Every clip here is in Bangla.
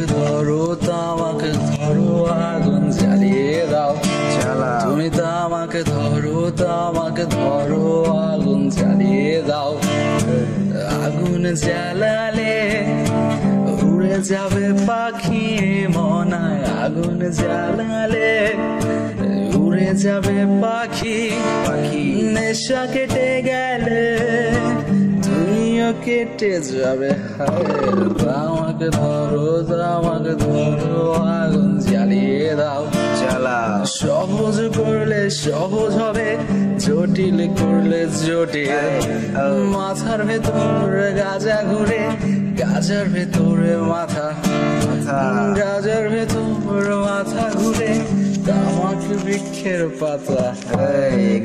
আমাকে ধরো তামাকে ধরো আগুন জ্বালিয়ে দাও তুমি তামাকে ধরো তামাকে ধরো আগুন জ্বালিয়ে দাও আগুন জ্বালালে উড়ে যাবে পাখি মনায় আগুন জ্বালালে উড়ে যাবে পাখি পাখি নেশা কেটে গেলে তুমিও কেটে যাবে আমাকে ধরো আমাকে ধরো আগুন জ্বালিয়ে দাও সহজ করলে সহজ হবে জটিল করলে জটিল মাথার ভেতর গাজা ঘুরে গাজার ভেতরে মাথা গাজার ভেতর মাথা ঘুরে তামাক বৃক্ষের পাতা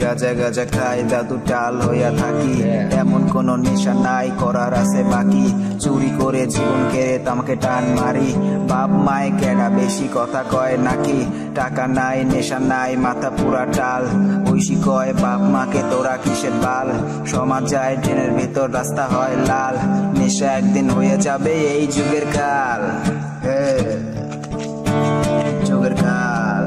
গাজা গাজা খাই দাদু টাল হইয়া থাকি এমন কোন নেশা নাই করার আছে বাকি চুরি করে জীবন কেড়ে তামাকে টান মারি বাপ মায়ে কেডা বেশি কথা কয় নাকি টাকা নাই নেশা নাই মাথা পুরা টাল ঐশী কয় বাপ মাকে তোরা কিসের বাল সমাজ যায় ট্রেনের ভেতর রাস্তা হয় লাল নেশা একদিন হয়ে যাবে এই যুগের কাল যুগের কাল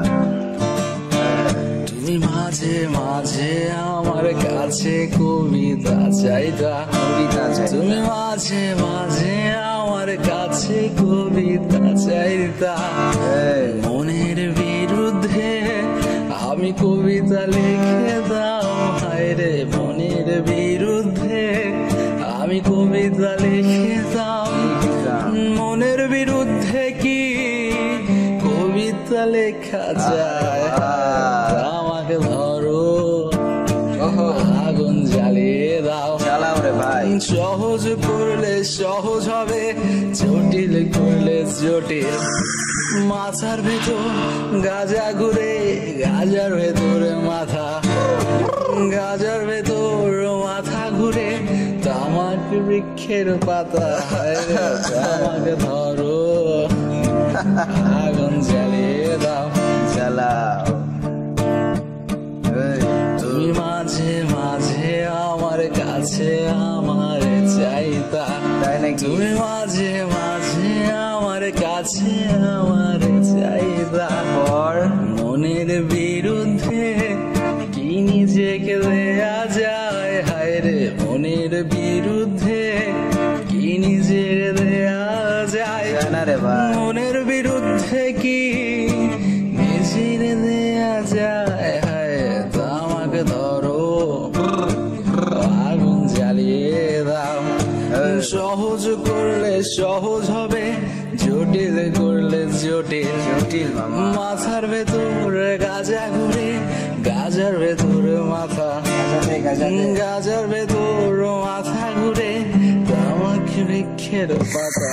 তুমি মাঝে মাঝে আমার কাছে কবিতা চাইতা তুমি মাঝে মাঝে আমার কাছে কবিতা চাইতা মনের বিরুদ্ধে আমি কবিতা লিখে দাও হায় রে মনের বিরুদ্ধে আমি কবিতা লিখে দাও মনের বিরুদ্ধে কি কবিতা লেখা যায় আমাকে ধরো আগুন জ্বালিয়ে দাও ভাই সহজ করলে সহজ হবে জটিল করলে জটিল মাথার ভেতর গাজা ঘুরে গাজার ভেতরে মাথা গাজার ভেতর মাথা ঘুরে তামাক বৃক্ষের পাতা আমাকে ধরো আগুন জ্বালিয়ে দাও তুমি মাঝে মাঝে আমার কাছে আমার চাইতা তুমি মাঝে মাঝে আমার কাছে আমার চাইতা মনের বিরুদ্ধে কি নিজেকে দেয়া যায় হায় রে মনের বিরুদ্ধে কি নিজের দেয়া যায় মনের বিরুদ্ধে কি নিজের দেয়া যায় হায় তামাকে ধরো আগুন জ্বালিয়ে দাও সহজ করলে সহজ হবে জটিল করলে জটিল জটিল মাথার ভেতর গাজা ঘুরে গাজার ভেতর মাথা গাজার ভেতর মাথা ঘুরে তামাক বৃক্ষের পাতা